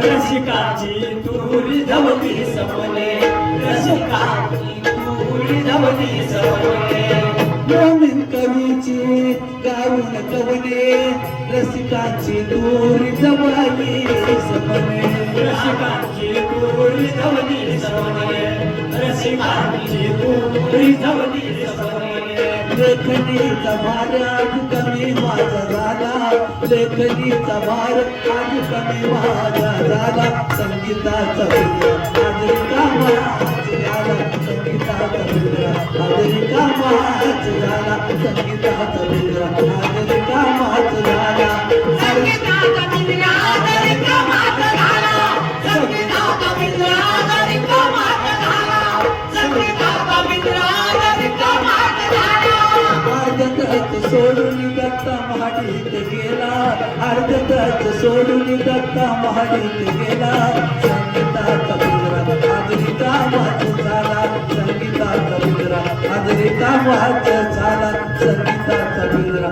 रसिकाची तुरी धवली सपने रसिकाची तुरी धवली सपने मोमीन कवीची गाऊन कवने रसिकाची दूरी जवळी सपने रसिकाची तुरी धवली सपने रसिकाची तुरी धवली सपने लेखनीचा भार आज कमी माझा झाला लेखनीचा भार आज कमी माझा झाला संगीताचा विद्या आज कामाच झाला संगीताचा विद्या आज कामाच झाला संगीताचा विद्या आज कामाच झाला संगीताचा बिंद्रा तरी कामात झाला संगीताचा बिंद्रा तरी कामात झाला संगीताचा बिंद्रा तरी कामात झाला अर्धताच सोडून दत्ता महाडीत गेला अर्धताच सोडून दत्ता महाडीत गेला संगीताचा बिंद्रा आज कामाच झाला संगीताचा बिंद्रा आज कामाच झाला संगीताचा बिंद्रा